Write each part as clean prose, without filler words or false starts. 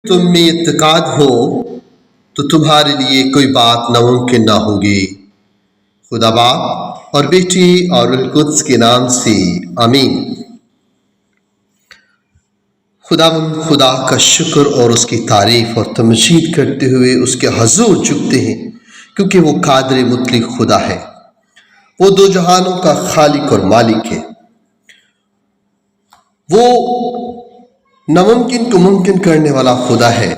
تم میں اعتقاد ہو تو تمہارے لیے کوئی بات ناممکن نہ ہوگی۔ خدا باپ اور بیٹی اور روح القدس کے نام سے آمین۔ خدا کا شکر اور اس کی تعریف اور تمجید کرتے ہوئے اس کے حضور جھکتے ہیں، کیونکہ وہ قادر مطلق خدا ہے۔ وہ دو جہانوں کا خالق اور مالک ہے۔ وہ ناممکن کو ممکن کرنے والا خدا ہے۔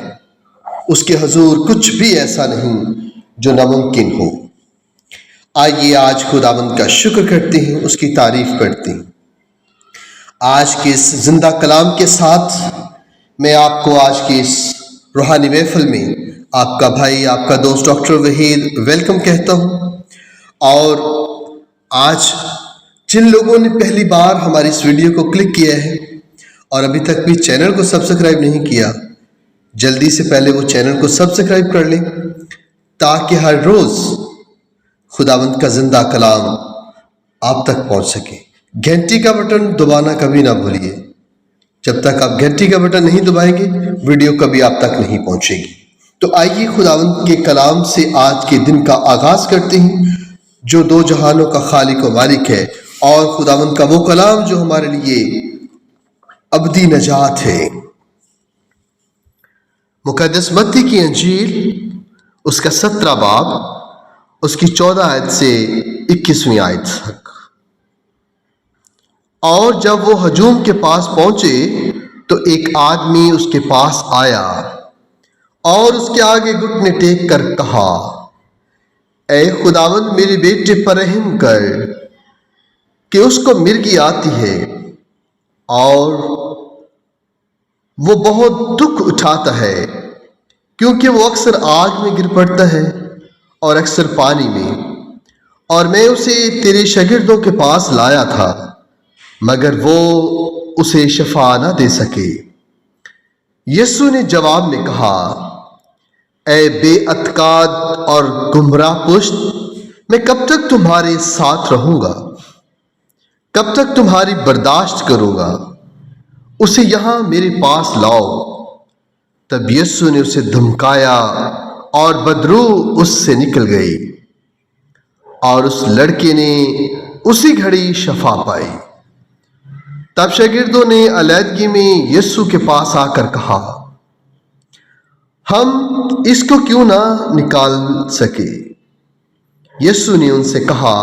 اس کے حضور کچھ بھی ایسا نہیں جو ناممکن ہو۔ آئیے آج خداوند کا شکر کرتے ہیں، اس کی تعریف کرتے ہیں۔ آج کے اس زندہ کلام کے ساتھ میں آپ کو آج کی اس روحانی محفل میں آپ کا بھائی، آپ کا دوست ڈاکٹر وحید ویلکم کہتا ہوں۔ اور آج جن لوگوں نے پہلی بار ہماری اس ویڈیو کو کلک کیا ہے اور ابھی تک بھی چینل کو سبسکرائب نہیں کیا، جلدی سے پہلے وہ چینل کو سبسکرائب کر لیں تاکہ ہر روز خداوند کا زندہ کلام آپ تک پہنچ سکے۔ گھنٹی کا بٹن دبانا کبھی نہ بھولیے۔ جب تک آپ گھنٹی کا بٹن نہیں دبائیں گے ویڈیو کبھی آپ تک نہیں پہنچے گی۔ تو آئیے خداوند کے کلام سے آج کے دن کا آغاز کرتے ہیں، جو دو جہانوں کا خالق و مالک ہے، اور خداوند کا وہ کلام جو ہمارے لیے ابدی نجات ہے۔ مقدس متی کی انجیل اس کا 17 باب اس کی 14 آیت سے 21ویں آیت تک۔ اور جب وہ ہجوم کے پاس پہنچے تو ایک آدمی اس کے پاس آیا اور اس کے آگے گھٹنے ٹیک کر کہا، اے خداوند میرے بیٹے پر رحم کر کہ اس کو مرگی آتی ہے اور وہ بہت دکھ اٹھاتا ہے، کیونکہ وہ اکثر آگ میں گر پڑتا ہے اور اکثر پانی میں، اور میں اسے تیرے شاگردوں کے پاس لایا تھا مگر وہ اسے شفا نہ دے سکے۔ یسوع نے جواب میں کہا، اے بے اعتقاد اور گمراہ پشت، میں کب تک تمہارے ساتھ رہوں گا؟ کب تک تمہاری برداشت کروں گا؟ اسے یہاں میرے پاس لاؤ۔ تب یسوع نے اسے دھمکایا اور بدروح اس سے نکل گئی، اور اس لڑکے نے اسی گھڑی شفا پائی۔ تب شاگردوں نے علیحدگی میں یسوع کے پاس آ کر کہا، ہم اس کو کیوں نہ نکال سکے؟ یسوع نے ان سے کہا،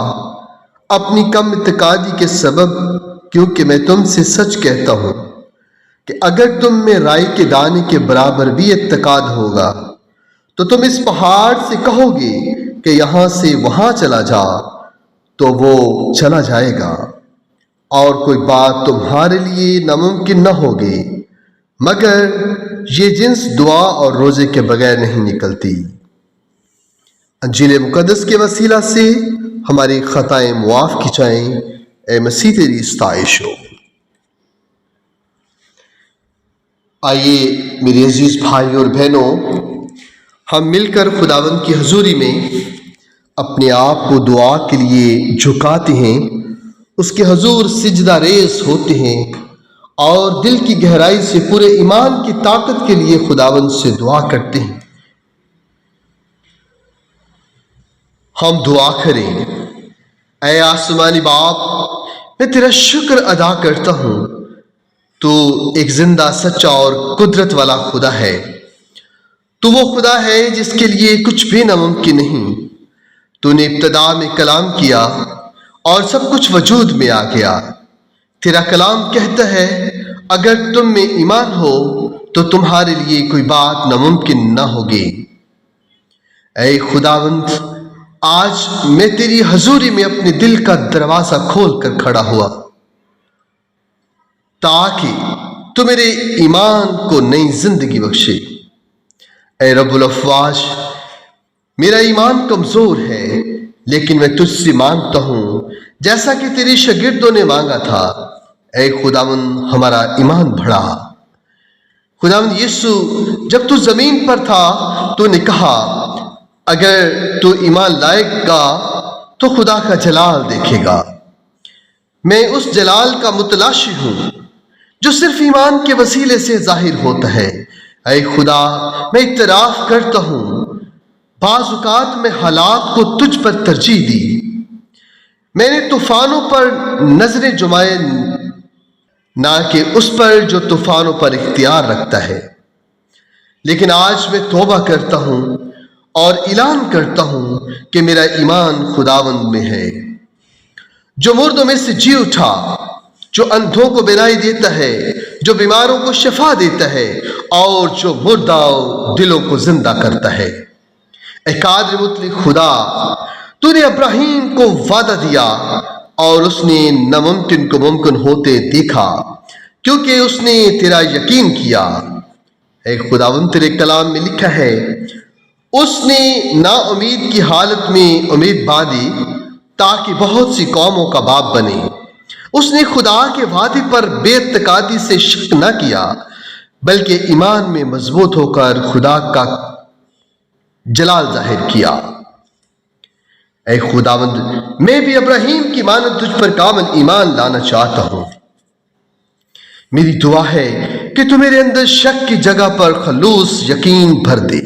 اپنی کم اعتقادی کے سبب، کیونکہ میں تم سے سچ کہتا ہوں کہ اگر تم میں رائی کے دانے کے برابر بھی اعتقاد ہوگا تو تم اس پہاڑ سے کہو گے کہ یہاں سے وہاں چلا جا تو وہ چلا جائے گا، اور کوئی بات تمہارے لیے ناممکن نہ ہوگی مگر یہ جنس دعا اور روزے کے بغیر نہیں نکلتی۔ انجیل مقدس کے وسیلہ سے ہماری خطائیں معاف کی جائیں۔ اے مسیح تیری ستائش ہو۔ آئیے میری عزیز بھائی اور بہنوں، ہم مل کر خداوند کی حضوری میں اپنے آپ کو دعا کے لیے جھکاتے ہیں، اس کے حضور سجدہ ریز ہوتے ہیں اور دل کی گہرائی سے پورے ایمان کی طاقت کے لیے خداوند سے دعا کرتے ہیں۔ ہم دعا کریں۔ اے آسمانی باپ، میں تیرا شکر ادا کرتا ہوں، تو ایک زندہ، سچا اور قدرت والا خدا ہے۔ تو وہ خدا ہے جس کے لیے کچھ بھی ناممکن نہیں۔ تو نے ابتدا میں کلام کیا اور سب کچھ وجود میں آ گیا۔ تیرا کلام کہتا ہے، اگر تم میں ایمان ہو تو تمہارے لیے کوئی بات ناممکن نہ ہوگی۔ اے خداوند، آج میں تیری حضوری میں اپنے دل کا دروازہ کھول کر کھڑا ہوا تاکہ تو میرے ایمان کو نئی زندگی بخشے۔ اے رب الافواج، میرا ایمان کمزور ہے لیکن میں تجھ سے مانگتا ہوں جیسا کہ تیرے شاگردوں نے مانگا تھا۔ اے خداوند، ہمارا ایمان بڑھا۔ خداوند یسوع، جب تو زمین پر تھا تو نے کہا، اگر تو ایمان لائے گا تو خدا کا جلال دیکھے گا۔ میں اس جلال کا متلاشی ہوں جو صرف ایمان کے وسیلے سے ظاہر ہوتا ہے۔ اے خدا میں اعتراف کرتا ہوں بعض اوقات میں حالات کو تجھ پر ترجیح دی، میں نے طوفانوں پر نظریں جمائے نہ کہ اس پر جو طوفانوں پر اختیار رکھتا ہے، لیکن آج میں توبہ کرتا ہوں اور اعلان کرتا ہوں کہ میرا ایمان خداوند میں ہے، جو مردوں میں سے جی اٹھا، جو اندھوں کو بینائی دیتا ہے، جو بیماروں کو شفا دیتا ہے اور جو مردہ دلوں کو زندہ کرتا ہے۔ اے قادر مطلق خدا، تو نے ابراہیم کو وعدہ دیا اور اس نے ناممکن کو ممکن ہوتے دیکھا کیونکہ اس نے تیرا یقین کیا۔ اے خداوند تیرے کلام میں لکھا ہے، اس نے نا امید کی حالت میں امید باندھی تاکہ بہت سی قوموں کا باپ بنے۔ اس نے خدا کے وعدے پر بے اعتقادی سے شک نہ کیا بلکہ ایمان میں مضبوط ہو کر خدا کا جلال ظاہر کیا۔ اے خداوند میں بھی ابراہیم کی مانند تجھ پر کامل ایمان لانا چاہتا ہوں۔ میری دعا ہے کہ تو میرے اندر شک کی جگہ پر خلوص یقین بھر دے،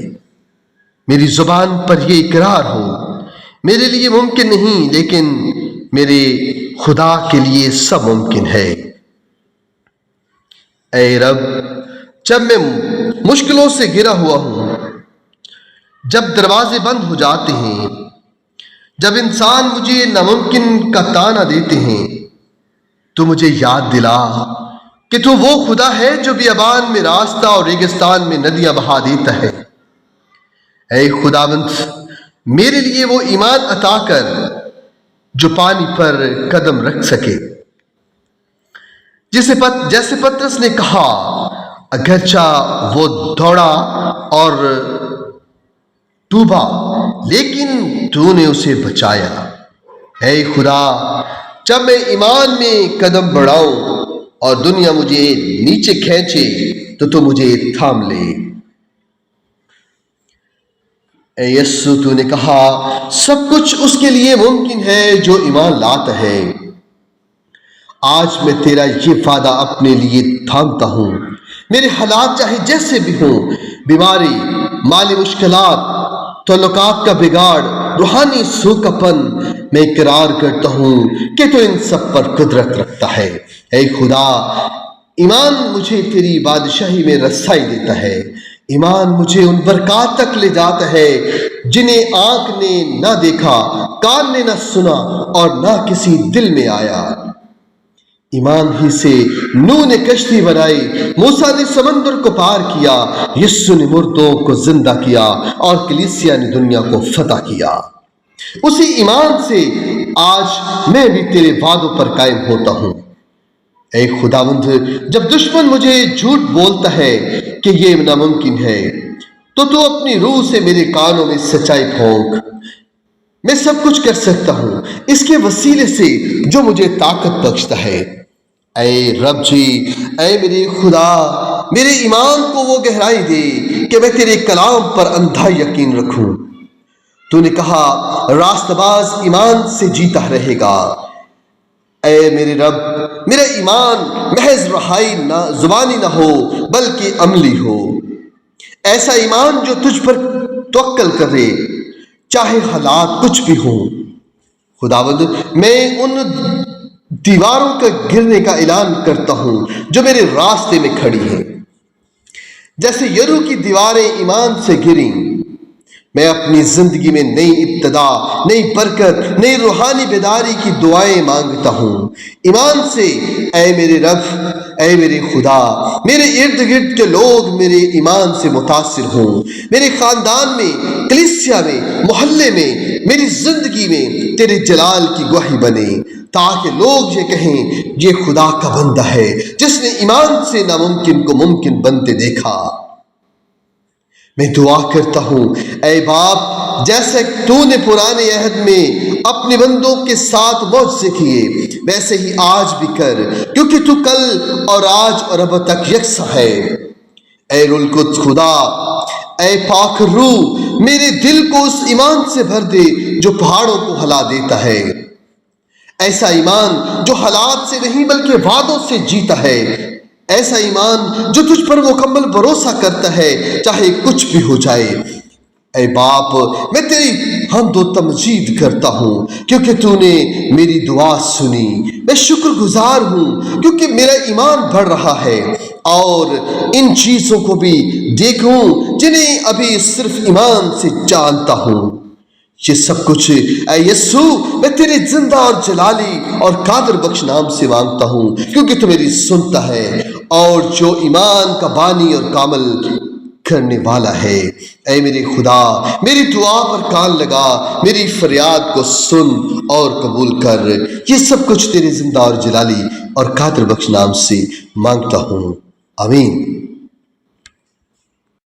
میری زبان پر یہ اقرار ہو، میرے لیے ممکن نہیں لیکن میرے خدا کے لیے سب ممکن ہے۔ اے رب، جب میں مشکلوں سے گھرا ہوا ہوں، جب دروازے بند ہو جاتے ہیں، جب انسان مجھے ناممکن کا طعنہ دیتے ہیں، تو مجھے یاد دلا کہ تو وہ خدا ہے جو بیابان میں راستہ اور ریگستان میں ندیاں بہا دیتا ہے۔ اے خداوند میرے لیے وہ ایمان عطا کر جو پانی پر قدم رکھ سکے، جیسے پطرس نے کہا، اگرچہ وہ دوڑا اور ڈوبا لیکن تو نے اسے بچایا۔ اے خدا جب میں ایمان میں قدم بڑھاؤں اور دنیا مجھے نیچے کھینچے تو مجھے تھام لے۔ اے یسوع تو نے کہا سب کچھ اس کے لیے ممکن ہے جو ایمان لاتا ہے۔ آج میں تیرا یہ وعدہ اپنے لیے تھامتا ہوں، میرے حالات چاہے جیسے بھی ہوں، بیماری، مالی مشکلات، تعلقات کا بگاڑ، روحانی سوکھا پن، میں اقرار کرتا ہوں کہ تو ان سب پر قدرت رکھتا ہے۔ اے خدا ایمان مجھے تیری بادشاہی میں رسائی دیتا ہے، ایمان مجھے ان برکات تک لے جاتا ہے جنہیں آنکھ نے نہ دیکھا، کان نے نہ سنا اور نہ کسی دل میں آیا۔ ایمان ہی سے نوح نے کشتی بنائی، موسیٰ نے سمندر کو پار کیا، یسوع نے مردوں کو زندہ کیا اور کلیسیا نے دنیا کو فتح کیا۔ اسی ایمان سے آج میں بھی تیرے وعدوں پر قائم ہوتا ہوں۔ اے خداوند جب دشمن مجھے جھوٹ بولتا ہے کہ یہ ناممکن ہے تو اپنی روح سے میرے کانوں میں سچائی پھونک۔ میں سب کچھ کر سکتا ہوں اس کے وسیلے سے جو مجھے طاقت بخشتا ہے۔ اے رب جی، اے میرے خدا، میرے ایمان کو وہ گہرائی دے کہ میں تیرے کلام پر اندھا یقین رکھوں۔ تو نے کہا راست باز ایمان سے جیتا رہے گا۔ اے میرے رب، میرا ایمان محض رہائی نہ زبانی نہ ہو بلکہ عملی ہو، ایسا ایمان جو تجھ پر توکل کرے چاہے حالات کچھ بھی ہوں۔ خداوند میں ان دیواروں کا گرنے کا اعلان کرتا ہوں جو میرے راستے میں کھڑی ہیں، جیسے یرو کی دیواریں ایمان سے گریں۔ میں اپنی زندگی میں نئی ابتدا، نئی برکت، نئی روحانی بیداری کی دعائیں مانگتا ہوں ایمان سے۔ اے میرے رب، اے میرے خدا، میرے ارد گرد کے لوگ میرے ایمان سے متاثر ہوں، میرے خاندان میں، کلیسیا میں، محلے میں، میری زندگی میں تیرے جلال کی گواہی بنے، تاکہ لوگ یہ کہیں یہ خدا کا بندہ ہے جس نے ایمان سے ناممکن کو ممکن بنتے دیکھا۔ میں دعا کرتا ہوں اے باپ، جیسے تو نے پرانے عہد میں اپنے بندوں کے ساتھ معجزے کیے ویسے ہی آج بھی کر، کیونکہ تو کل اور آج اور اب تک یکساں ہے۔ اے روح القدس خدا، اے پاک روح، میرے دل کو اس ایمان سے بھر دے جو پہاڑوں کو ہلا دیتا ہے، ایسا ایمان جو حالات سے نہیں بلکہ وعدوں سے جیتا ہے۔ ایسا ایمان جو تجھ پر مکمل بھروسہ کرتا ہے چاہے کچھ بھی ہو جائے۔ اے باپ، میں تیری حمد و تمجید کرتا ہوں کیونکہ تو نے میری دعا سنی۔ میں شکر گزار ہوں کیونکہ میرا ایمان بڑھ رہا ہے اور ان چیزوں کو بھی دیکھوں جنہیں ابھی صرف ایمان سے جانتا ہوں۔ یہ سب کچھ اے یسوع میں تیرے زندہ اور جلالی اور قادر بخش نام سے مانگتا ہوں کیونکہ تو میری سنتا ہے اور جو ایمان کا بانی اور کامل کرنے والا ہے۔ اے میرے خدا، میری دعا پر کان لگا، میری فریاد کو سن اور قبول کر۔ یہ سب کچھ تیرے زندہ اور جلالی اور قادر بخش نام سے مانگتا ہوں، آمین۔